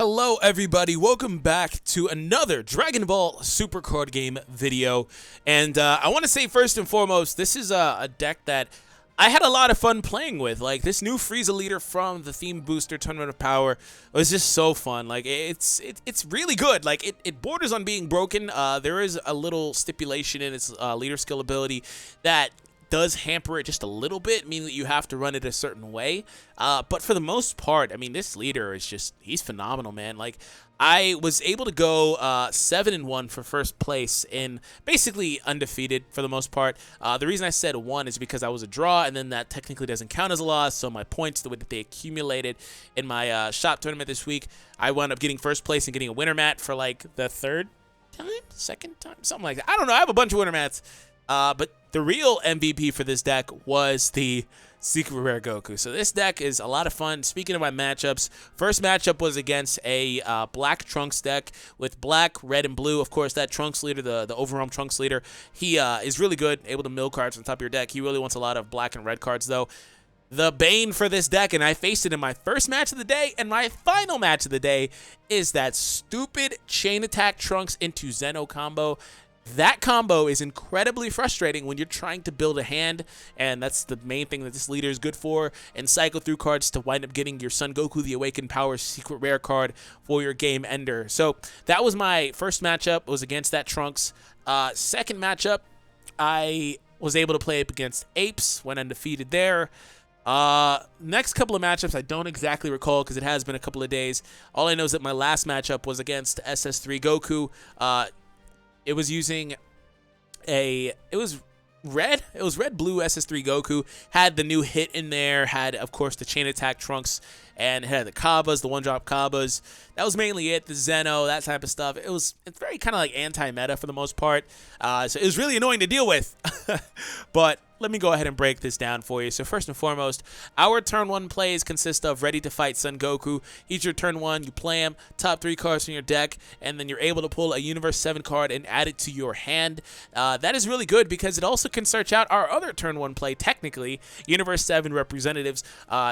Hello everybody, welcome back to another Dragon Ball Super Card Game video. And I want to say first and foremost, this is a deck that I had a lot of fun playing with. Like, this new Frieza leader from the Theme Booster Tournament of Power was just so fun. Like, it's really good. Like, it borders on being broken. There is a little stipulation in its leader skill ability that does hamper it just a little bit, meaning that you have to run it a certain way. But for the most part, I mean, this leader is just, he's phenomenal, man. Like, I was able to go 7-1 for first place in basically undefeated for the most part. The reason I said 1 is because I was a draw, and then that technically doesn't count as a loss, so my points, the way that they accumulated in my shop tournament this week, I wound up getting first place and getting a winner mat for like the second time, something like that. I don't know, I have a bunch of winner mats. But the real MVP for this deck was the Secret Rare Goku. So this deck is a lot of fun. Speaking of my matchups, first matchup was against a black Trunks deck with black, red, and blue. Of course, that Trunks leader, the Overwhelm Trunks leader, he is really good, able to mill cards on top of your deck. He really wants a lot of black and red cards, though. The bane for this deck, and I faced it in my first match of the day, and my final match of the day, is that stupid Chain Attack Trunks into Zeno combo. That combo is incredibly frustrating when you're trying to build a hand, and that's the main thing that this leader is good for, and cycle through cards to wind up getting your Son Goku the Awakened Power Secret Rare card for your game ender. So that was my first matchup, was against that Trunks. Second matchup, I was able to play up against Apes, went undefeated there. Next couple of matchups I don't exactly recall because it has been a couple of days. All I know is that my last matchup was against SS3 Goku. It was using it was red blue SS3 Goku, had the new hit in there, had of course the Chain Attack Trunks, and it had the Kabbas, the one-drop Kabbas. That was mainly it, the Zeno, that type of stuff. It's very kind of like anti-meta for the most part, so it was really annoying to deal with. But let me go ahead and break this down for you. So first and foremost, our turn 1 plays consist of Ready to Fight Son Goku. Each your turn 1, you play him, top 3 cards from your deck, and then you're able to pull a Universe 7 card and add it to your hand. That is really good because it also can search out our other turn 1 play, technically, Universe 7 Representatives.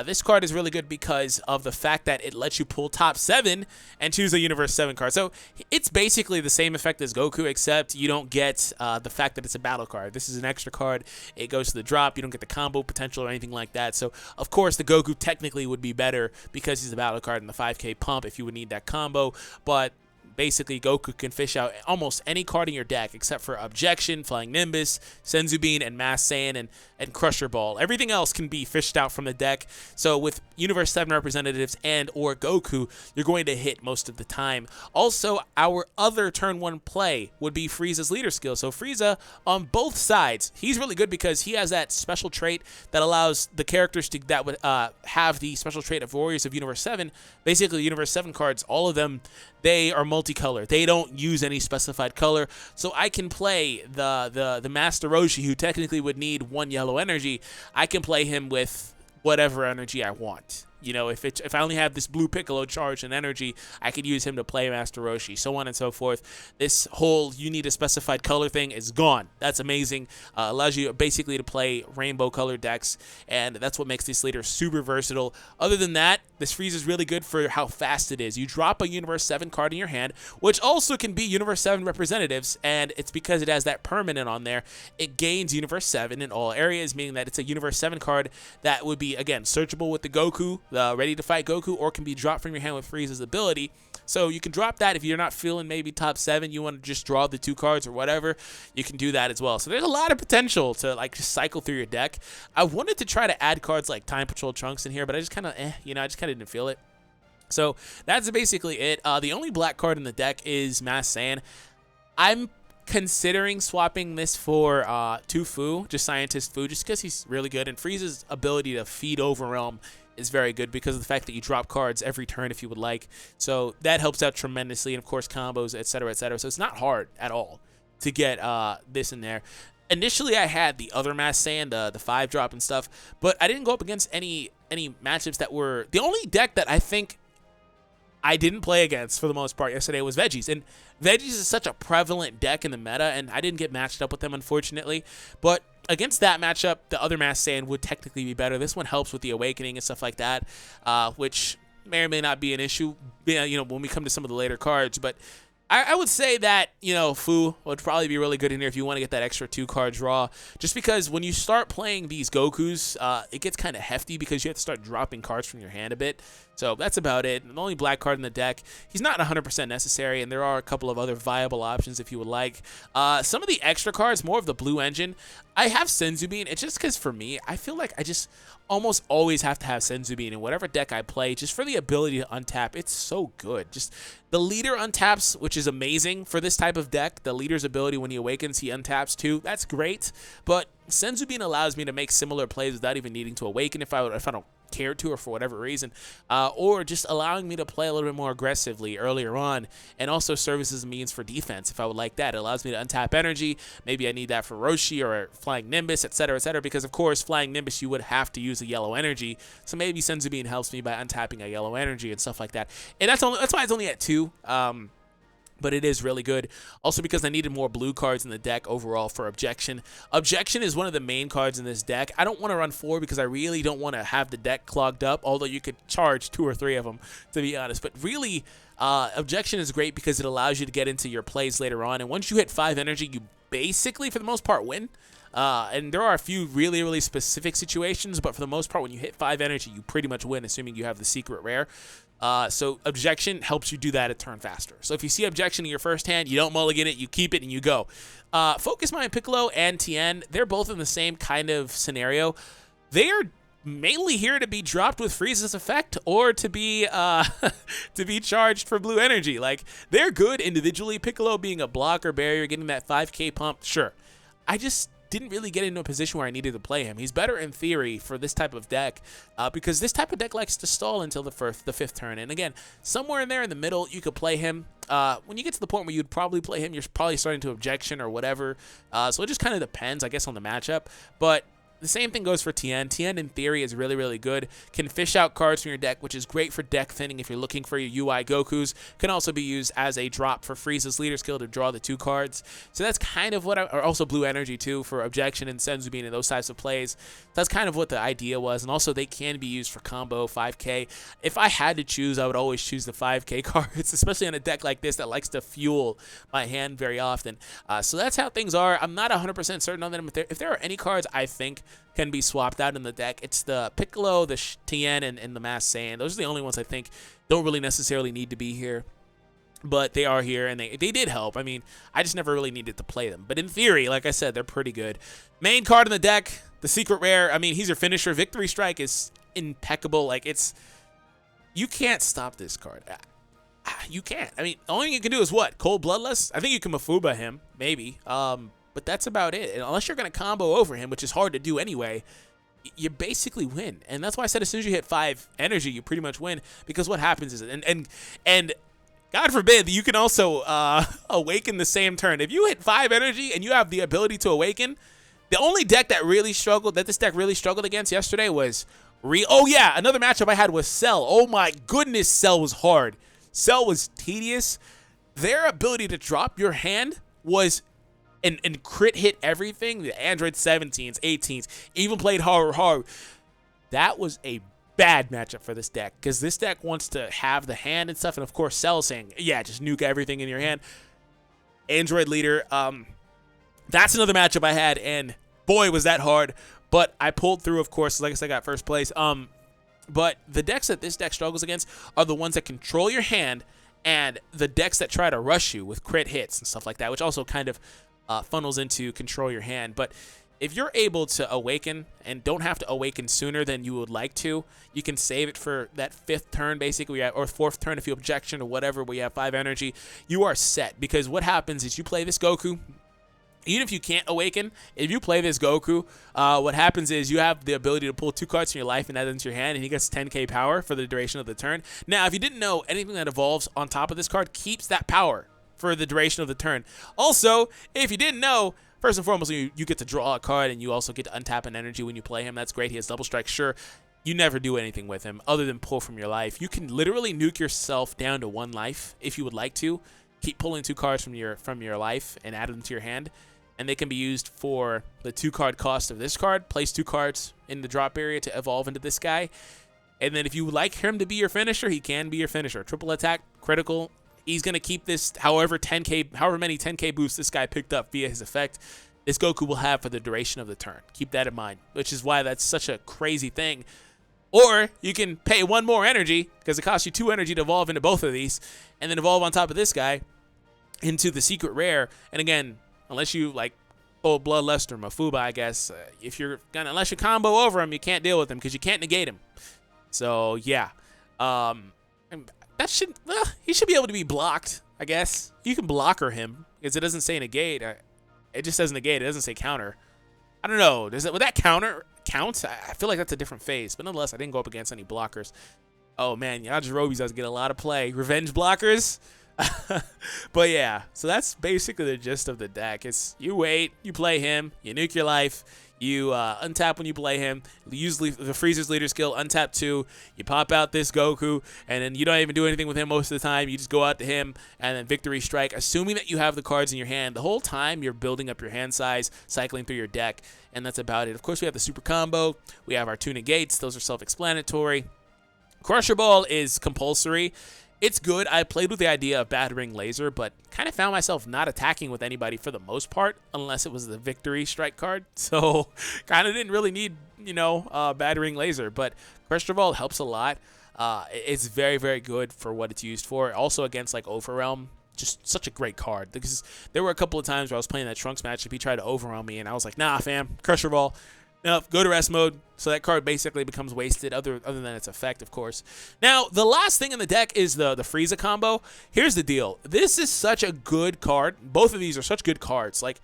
This card is really good because of the fact that it lets you pull top 7 and choose a Universe 7 card. So it's basically the same effect as Goku, except you don't get the fact that it's a battle card. This is an extra card. It goes to the drop. You don't get the combo potential or anything like that. So, of course, the Goku technically would be better because he's a battle card in the 5K pump if you would need that combo. But basically, Goku can fish out almost any card in your deck except for Objection, Flying Nimbus, Senzu Bean, and Mass Saiyan, and Crusher Ball. Everything else can be fished out from the deck. So with Universe 7 Representatives and or Goku, you're going to hit most of the time. Also, our other turn 1 play would be Frieza's leader skill. So Frieza, on both sides, he's really good because he has that special trait that allows the characters that would have the special trait of Warriors of Universe 7. Basically, Universe 7 cards, all of them, they are multicolor. They don't use any specified color. So I can play the Master Roshi, who technically would need 1 yellow energy. I can play him with whatever energy I want. You know, if I only have this blue Piccolo charge and energy, I could use him to play Master Roshi, so on and so forth. This whole you need a specified color thing is gone. That's amazing. Allows you basically to play rainbow color decks, and that's what makes this leader super versatile. Other than that, this Frieza is really good for how fast it is. You drop a Universe 7 card in your hand, which also can be Universe 7 Representatives, and it's because it has that permanent on there. It gains Universe 7 in all areas, meaning that it's a Universe 7 card that would be, again, searchable with the Goku, Ready to Fight Goku, or can be dropped from your hand with Frieza's ability. So you can drop that if you're not feeling maybe top 7, you want to just draw the 2 cards or whatever, you can do that as well. So there's a lot of potential to like just cycle through your deck. I wanted to try to add cards like Time Patrol Trunks in here, but I just kind of, I just kind of didn't feel it. So that's basically it. The only black card in the deck is Mass Saiyan. I'm considering swapping this for Fu, just Scientist Fu, just because he's really good, and Frieza's ability to feed Overwhelm is very good because of the fact that you drop cards every turn if you would like. So that helps out tremendously, and of course combos, etc., etc. So it's not hard at all to get this in there. Initially, I had the other Mass Saiyan, the 5-drop and stuff, but I didn't go up against any matchups that were... The only deck that I think I didn't play against for the most part yesterday was Veggies, and Veggies is such a prevalent deck in the meta, and I didn't get matched up with them, unfortunately. But against that matchup, the other Mass Saiyan would technically be better. This one helps with the Awakening and stuff like that, which may or may not be an issue, you know, when we come to some of the later cards. But I would say that, you know, Fu would probably be really good in here if you want to get that extra 2-card draw. Just because when you start playing these Gokus, it gets kind of hefty because you have to start dropping cards from your hand a bit. So that's about it. The only black card in the deck. He's not 100% necessary, and there are a couple of other viable options if you would like. Some of the extra cards, more of the blue engine. I have Senzubin. It's just because for me, I feel like I just almost always have to have Senzubin in whatever deck I play, just for the ability to untap. It's so good. Just the leader untaps, which is amazing for this type of deck. The leader's ability when he awakens, he untaps too. That's great. But Senzubin allows me to make similar plays without even needing to awaken if I don't care to, or for whatever reason, or just allowing me to play a little bit more aggressively earlier on, and also serves as a means for defense if I would like that. It allows me to untap energy. Maybe I need that for Roshi or Flying Nimbus, etc., etc., because of course Flying Nimbus you would have to use a yellow energy, so maybe Senzubin helps me by untapping a yellow energy and stuff like that. And that's why it's only at 2. But it is really good. Also because I needed more blue cards in the deck overall for Objection. Objection is one of the main cards in this deck. I don't want to run 4 because I really don't want to have the deck clogged up, although you could charge 2 or 3 of them, to be honest. But really, Objection is great because it allows you to get into your plays later on. And once you hit 5 energy, you basically, for the most part, win. And there are a few really, really specific situations, but for the most part, when you hit 5 energy, you pretty much win, assuming you have the secret rare. So Objection helps you do that a turn faster. So if you see Objection in your first hand, you don't mulligan it, you keep it, and you go. Focus Mind Piccolo and Tien, they're both in the same kind of scenario. They are mainly here to be dropped with Frieza's effect, or to be to be charged for blue energy. Like, they're good individually. Piccolo being a blocker barrier, getting that 5k pump, sure. I just didn't really get into a position where I needed to play him. He's better in theory for this type of deck, because this type of deck likes to stall until the 5th turn. And again, somewhere in there in the middle, you could play him. When you get to the point where you'd probably play him, you're probably starting to Objection or whatever. So it just kind of depends, I guess, on the matchup. But the same thing goes for Tien. Tien, in theory, is really, really good. Can fish out cards from your deck, which is great for deck thinning if you're looking for your UI Gokus. Can also be used as a drop for Frieza's leader skill to draw the 2 cards. So that's kind of what or also blue energy, too, for Objection and Senzubin and those types of plays. That's kind of what the idea was. And also, they can be used for combo 5k. If I had to choose, I would always choose the 5k cards, especially on a deck like this that likes to fuel my hand very often. So that's how things are. I'm not 100% certain on them. If there are any cards I think can be swapped out in the deck, it's the Piccolo, the Tien, and the Masked Saiyan. Those are the only ones I think don't really necessarily need to be here. But they are here, and they did help. I mean, I just never really needed to play them. But in theory, like I said, they're pretty good. Main card in the deck, the Secret Rare. I mean, he's your finisher. Victory Strike is impeccable. Like, you can't stop this card. You can't. I mean, the only thing you can do is what? Cold Bloodlust? I think you can Mafuba him, maybe. But that's about it. And unless you're going to combo over him, which is hard to do anyway, you basically win. And that's why I said as soon as you hit 5 energy, you pretty much win. Because what happens is, and God forbid, you can also awaken the same turn. If you hit 5 energy and you have the ability to awaken, the only deck that this deck really struggled against yesterday was oh yeah, another matchup I had was Cell. Oh my goodness, Cell was hard. Cell was tedious. Their ability to drop your hand was and crit hit everything. The Android 17s, 18s, even played hard. That was a bad matchup for this deck, because this deck wants to have the hand and stuff, and of course Cell saying, yeah, just nuke everything in your hand. Android leader, that's another matchup I had, and boy, was that hard. But I pulled through, of course. Like I said, I got first place. But the decks that this deck struggles against are the ones that control your hand, and the decks that try to rush you with crit hits and stuff like that, which also kind of funnels into control your hand. But if you're able to awaken and don't have to awaken sooner than you would like to, you can save it for that 5th turn, basically, or 4th turn if you Objection or whatever, where you have 5 energy. You are set, because what happens is you play this Goku. Even if you can't awaken, if you play this Goku, what happens is you have the ability to pull 2 cards from your life and add them to your hand, and he gets 10k power for the duration of the turn. Now, if you didn't know, anything that evolves on top of this card keeps that power for the duration of the turn. Also, if you didn't know, first and foremost, you get to draw a card, and you also get to untap an energy when you play him. That's great. He has double strike. Sure, you never do anything with him other than pull from your life. You can literally nuke yourself down to 1 life if you would like to. Keep pulling 2 cards from your life and add them to your hand, and they can be used for the 2-card cost of this card. Place 2 cards in the drop area to evolve into this guy. And then if you would like him to be your finisher, he can be your finisher. Triple attack, critical. He's going to keep this however many 10K boosts this guy picked up via his effect, this Goku will have for the duration of the turn. Keep that in mind, which is why that's such a crazy thing. Or you can pay 1 more energy, because it costs you 2 energy to evolve into both of these, and then evolve on top of this guy into the secret rare. And again, unless you like Old Bloodlust or Mafuba, I guess, unless you combo over him, you can't deal with him because you can't negate him. So yeah, he should be able to be blocked, I guess. You can blocker him because it doesn't say negate. It just says negate. It doesn't say counter. I don't know. Would that counter count? I feel like that's a different phase. But nonetheless, I didn't go up against any blockers. Oh, man. Yajirobe's does get a lot of play. Revenge blockers. But yeah, so that's basically the gist of the deck. It's you wait, you play him, you nuke your life, you untap when you play him, usually the Freezer's leader skill, untap 2, you pop out this Goku, and then you don't even do anything with him most of the time. You just go out to him, and then Victory Strike, assuming that you have the cards in your hand. The whole time you're building up your hand size, cycling through your deck, and that's about it. Of course, we have the super combo, we have our 2 negates, those are self-explanatory. Crusher Ball is compulsory. It's good. I played with the idea of battering laser, but kind of found myself not attacking with anybody for the most part, unless it was the Victory Strike card. So kind of didn't really need, battering laser. But Crusher Ball helps a lot. It's very, very good for what it's used for. Also against like Overwhelm, just such a great card. Because there were a couple of times where I was playing that Trunks matchup, he tried to overwhelm me, and I was like, nah, fam, Crusher Ball. No, go to rest mode, so that card basically becomes wasted, other than its effect, of course. Now, the last thing in the deck is the Frieza combo. Here's the deal. This is such a good card. Both of these are such good cards. Like,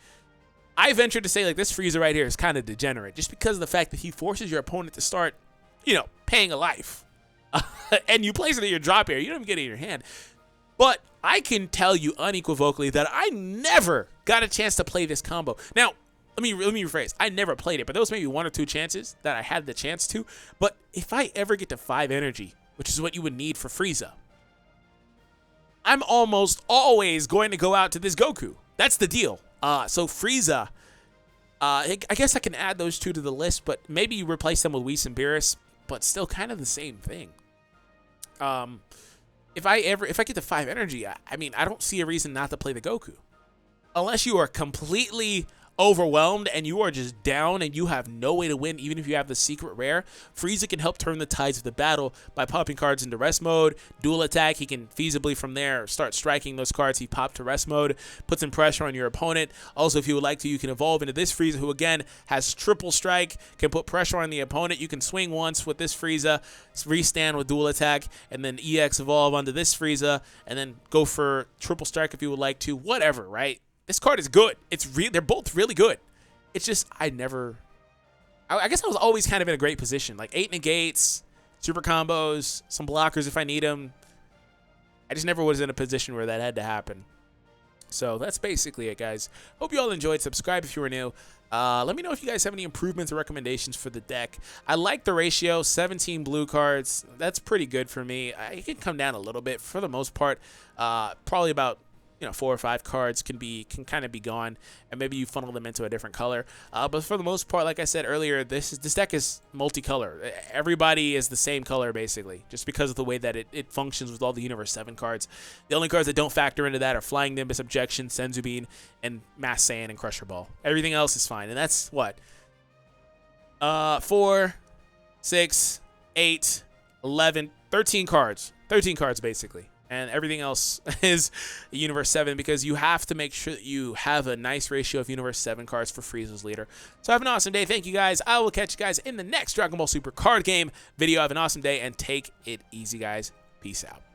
I venture to say, like, this Frieza right here is kind of degenerate, just because of the fact that he forces your opponent to start, paying a life. And you place it in your drop area. You don't even get it in your hand. But I can tell you unequivocally that I never got a chance to play this combo. Now, let me rephrase. I never played it, but there was maybe 1 or 2 chances that I had the chance to. But if I ever get to 5 energy, which is what you would need for Frieza, I'm almost always going to go out to this Goku. That's the deal. So Frieza, I guess I can add those 2 to the list, but maybe you replace them with Whis and Beerus, but still kind of the same thing. If I get to 5 energy, I mean, I don't see a reason not to play the Goku. Unless you are completely overwhelmed and you are just down and you have no way to win, even if you have the secret rare, Frieza can help turn the tides of the battle by popping cards into rest mode. Dual attack, he can feasibly from there start striking those cards he popped to rest mode, put some pressure on your opponent. Also, if you would like to, you can evolve into this Frieza, who again has triple strike, can put pressure on the opponent. You can swing once with this Frieza, restand with dual attack, and then EX evolve onto this Frieza, and then go for triple strike if you would like to. Whatever, right? This card is good. They're both really good. It's just I guess I was always kind of in a great position. Like 8 negates, super combos, some blockers if I need them. I just never was in a position where that had to happen. So that's basically it, guys. Hope you all enjoyed. Subscribe if you were new. Let me know if you guys have any improvements or recommendations for the deck. I like the ratio, 17 blue cards. That's pretty good for me. It can come down a little bit. For the most part, probably about 4 or 5 cards can kind of be gone, and maybe you funnel them into a different color. But for the most part, like I said earlier, this deck is multicolor. Everybody is the same color, basically, just because of the way that it functions with all the Universe 7 cards. The only cards that don't factor into that are Flying Nimbus, Objection, Senzu and Mass Saiyan and Crusher Ball. Everything else is fine, and that's what? 4, 6, 8, 11, 13 cards. 13 cards, basically. And everything else is Universe 7, because you have to make sure that you have a nice ratio of Universe 7 cards for Frieza's leader. So have an awesome day. Thank you, guys. I will catch you guys in the next Dragon Ball Super card game video. Have an awesome day, and take it easy, guys. Peace out.